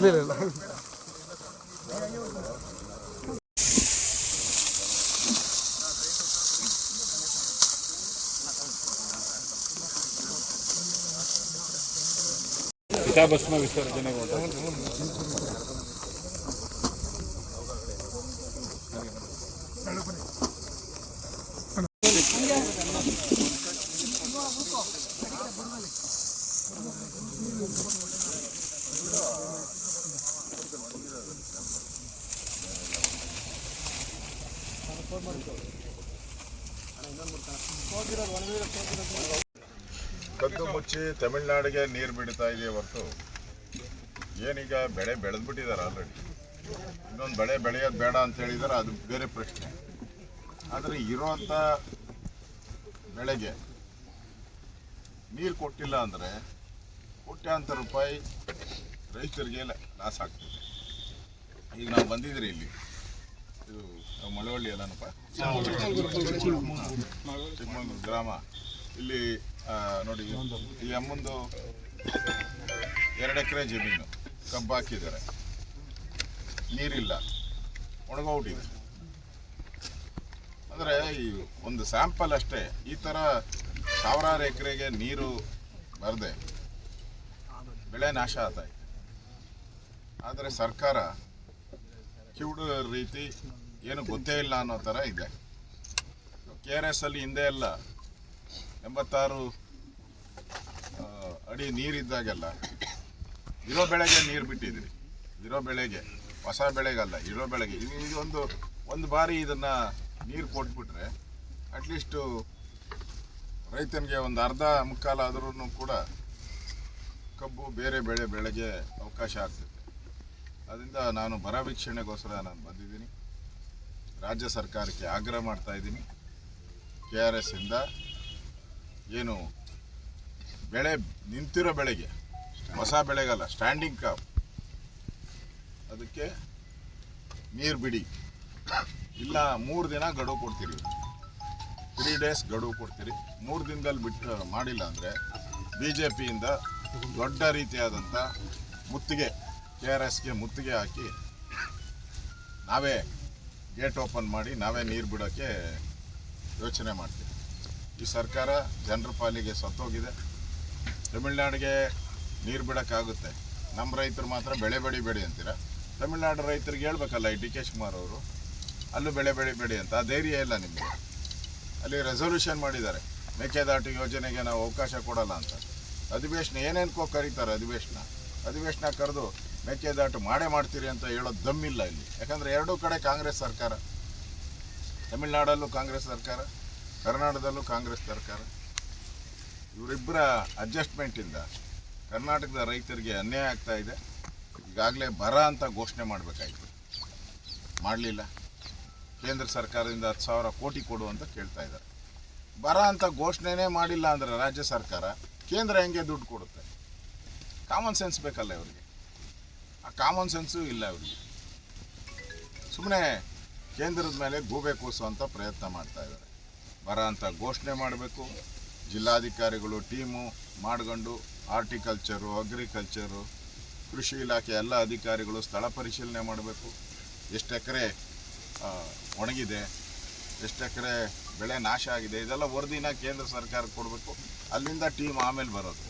ಇಲ್ಲ ಚಿತಾಭಸ್ಮ ವಿಸರ್ಜನೆಗೊಂಡು ಕದ್ದು ಮುಚ್ಚಿ ತಮಿಳುನಾಡಿಗೆ ನೀರು ಬಿಡ್ತಾ ಇದೆಯೇ ಹೊರತು ಏನೀಗ ಬೆಳೆ ಬೆಳೆದ್ಬಿಟ್ಟಿದ್ದಾರೆ ಆಲ್ರೆಡಿ. ಇನ್ನೊಂದು ಬೆಳೆ ಬೆಳೆಯೋದು ಬೇಡ ಅಂತ ಹೇಳಿದರೆ ಅದು ಬೇರೆ ಪ್ರಶ್ನೆ. ಆದರೆ ಇರೋಂಥ ಬೆಳೆಗೆ ನೀರು ಕೊಟ್ಟಿಲ್ಲ ಅಂದರೆ ಕೋಟ್ಯಾಂತರ ರೂಪಾಯಿ ರೈತರಿಗೆ ಲಾಸ್ ಆಗ್ತದೆ. ಈಗ ನಾವು ಬಂದಿದ್ದೀರಿ ಇಲ್ಲಿ, ಇದು ಮಳವಳ್ಳಿ ಅಲ್ಲನಪ್ಪ, ಚಿಕ್ಕಮಗಳೂರು ಗ್ರಾಮ. ಇಲ್ಲಿ ನೋಡಿ, ಈ ಅಮ್ಮಂದು 2 ಎಕರೆ ಜಮೀನು ಕಬ್ಬು ಹಾಕಿದ್ದಾರೆ, ನೀರಿಲ್ಲ, ಒಣಗೋಗ್ಬಿಟ್ಟಿದೆ. ಅಂದರೆ ಈ ಒಂದು ಸ್ಯಾಂಪಲ್ ಅಷ್ಟೇ. ಈ ಥರ ಸಾವಿರಾರು ಎಕರೆಗೆ ನೀರು ಬರದೆ ಬೆಳೆ ನಾಶ ಆಗ್ತಾಯಿದೆ. ಆದರೆ ಸರ್ಕಾರ ಕಿವುಡು ರೀತಿ ಏನು ಗೊತ್ತೇ ಇಲ್ಲ ಅನ್ನೋ ಥರ ಇದೆ. KRS ಅಲ್ಲಿ ಹಿಂದೆ ಎಲ್ಲ 86 ಅಡಿ ನೀರಿದ್ದಾಗೆಲ್ಲ ಇರೋ ಬೆಳೆಗೆ ನೀರು ಬಿಟ್ಟಿದ್ರಿ. ಇರೋ ಬೆಳೆಗೆ, ಹೊಸ ಬೆಳೆಗಲ್ಲ, ಇರೋ ಬೆಳೆಗೆ. ಒಂದು ಬಾರಿ ಇದನ್ನು ನೀರು ಕೊಟ್ಬಿಟ್ರೆ ಅಟ್ಲೀಸ್ಟು ರೈತನಿಗೆ ಒಂದು ಅರ್ಧ ಮುಕ್ಕಾಲಾದ್ರೂ ಕೂಡ ಕಬ್ಬು ಬೇರೆ ಬೆಳೆಗೆ ಅವಕಾಶ ಆಗ್ತದೆ. ಅದರಿಂದ ನಾನು ಬರ ವೀಕ್ಷಣೆಗೋಸ್ಕರ ನಾನು ಬಂದಿದ್ದೀನಿ. ರಾಜ್ಯ ಸರ್ಕಾರಕ್ಕೆ ಆಗ್ರಹ ಮಾಡ್ತಾ ಇದ್ದೀನಿ, KRS ಇಂದ ಏನು ಬೆಳೆ ನಿಂತಿರೋ ಬೆಳೆಗೆ, ಹೊಸ ಬೆಳೆಗಲ್ಲ, ಸ್ಟ್ಯಾಂಡಿಂಗ್ ಕ್ರಾಪ್, ಅದಕ್ಕೆ ನೀರು ಬಿಡಿ. ಇಲ್ಲ 3 ದಿನ ಗಡುವು ಕೊಡ್ತೀರಿ, 3 days ಗಡುವು ಕೊಡ್ತೀರಿ. 3 ದಿನದಲ್ಲಿ ಬಿಟ್ಟು ಮಾಡಿಲ್ಲ ಅಂದರೆ BJPಯಿಂದ ದೊಡ್ಡ ರೀತಿಯಾದಂಥ ಮುತ್ತಿಗೆ, KRSಗೆ ಮುತ್ತಿಗೆ ಹಾಕಿ ನಾವೇ ಗೇಟ್ ಓಪನ್ ಮಾಡಿ ನಾವೇ ನೀರು ಬಿಡೋಕ್ಕೆ ಯೋಚನೆ ಮಾಡ್ತೀವಿ. ಈ ಸರ್ಕಾರ ಜನರ ಪಾಲಿಗೆ ಸತ್ತೋಗಿದೆ. ತಮಿಳ್ನಾಡಿಗೆ ನೀರು ಬಿಡೋಕ್ಕಾಗುತ್ತೆ, ನಮ್ಮ ರೈತರು ಮಾತ್ರ ಬೆಳೆ ಬೆಳಿಬೇಡಿ ಅಂತೀರ. ತಮಿಳ್ನಾಡು ರೈತರಿಗೆ ಹೇಳ್ಬೇಕಲ್ಲ, ಈ DK ಶಿವಕುಮಾರ್ ಅವರು, ಅಲ್ಲೂ ಬೆಳೆ ಬೆಳಿಬೇಡಿ ಅಂತ. ಆ ಧೈರ್ಯ ಇಲ್ಲ ನಿಮಗೆ. ಅಲ್ಲಿ ರೆಸೊಲ್ಯೂಷನ್ ಮಾಡಿದ್ದಾರೆ, ಮೇಕೆದಾಟು ಯೋಜನೆಗೆ ನಾವು ಅವಕಾಶ ಕೊಡಲ್ಲ ಅಂತ. ಅಧಿವೇಶನ ಏನೇನಕ್ಕೋ ಕರೀತಾರೆ, ಅಧಿವೇಶನ ಕರೆದು ಮೇಕೆದಾಟು ಮಾಡೇ ಮಾಡ್ತೀರಿ ಅಂತ ಹೇಳೋದು ದಮ್ಮಿಲ್ಲ ಇಲ್ಲಿ. ಯಾಕಂದರೆ ಎರಡೂ ಕಡೆ ಕಾಂಗ್ರೆಸ್ ಸರ್ಕಾರ, ತಮಿಳ್ನಾಡಲ್ಲೂ ಕಾಂಗ್ರೆಸ್ ಸರ್ಕಾರ, ಕರ್ನಾಟಕದಲ್ಲೂ ಕಾಂಗ್ರೆಸ್ ಸರ್ಕಾರ. ಇವರಿಬ್ಬರ ಅಡ್ಜಸ್ಟ್ಮೆಂಟಿಂದ ಕರ್ನಾಟಕದ ರೈತರಿಗೆ ಅನ್ಯಾಯ ಆಗ್ತಾ ಇದೆ. ಈಗಾಗಲೇ ಬರ ಅಂತ ಘೋಷಣೆ ಮಾಡಬೇಕಾಯಿತು, ಮಾಡಲಿಲ್ಲ. ಕೇಂದ್ರ ಸರ್ಕಾರದಿಂದ 10,000 ಕೋಟಿ ಕೊಡು ಅಂತ ಕೇಳ್ತಾ ಇದ್ದಾರೆ. ಬರ ಅಂತ ಘೋಷಣೆನೇ ಮಾಡಿಲ್ಲ ಅಂದರೆ ರಾಜ್ಯ ಸರ್ಕಾರ, ಕೇಂದ್ರ ಹೆಂಗೆ ದುಡ್ಡು ಕೊಡುತ್ತೆ? ಕಾಮನ್ ಸೆನ್ಸ್ ಬೇಕಲ್ಲ ಇವರಿಗೆ. ಆ ಕಾಮನ್ ಸೆನ್ಸು ಇಲ್ಲ ಇವರಿಗೆ. ಸುಮ್ಮನೆ ಕೇಂದ್ರದ ಮೇಲೆ ಗೂಬೆ ಕೂಸುವಂಥ ಪ್ರಯತ್ನ ಮಾಡ್ತಾ ಇದ್ದಾರೆ. ಬರ ಅಂತ ಘೋಷಣೆ ಮಾಡಬೇಕು, ಜಿಲ್ಲಾಧಿಕಾರಿಗಳು ಟೀಮು ಮಾಡ್ಕೊಂಡು ಹಾರ್ಟಿಕಲ್ಚರು, ಅಗ್ರಿಕಲ್ಚರು, ಕೃಷಿ ಇಲಾಖೆ ಎಲ್ಲ ಅಧಿಕಾರಿಗಳು ಸ್ಥಳ ಪರಿಶೀಲನೆ ಮಾಡಬೇಕು. ಎಷ್ಟು ಎಕರೆ ಒಣಗಿದೆ, ಎಷ್ಟು ಎಕರೆ ಬೆಳೆ ನಾಶ ಆಗಿದೆ, ಇದೆಲ್ಲ ವರದಿನ ಕೇಂದ್ರ ಸರ್ಕಾರಕ್ಕೆ ಕೊಡಬೇಕು. ಅಲ್ಲಿಂದ ಟೀಮ್ ಆಮೇಲೆ ಬರೋದು.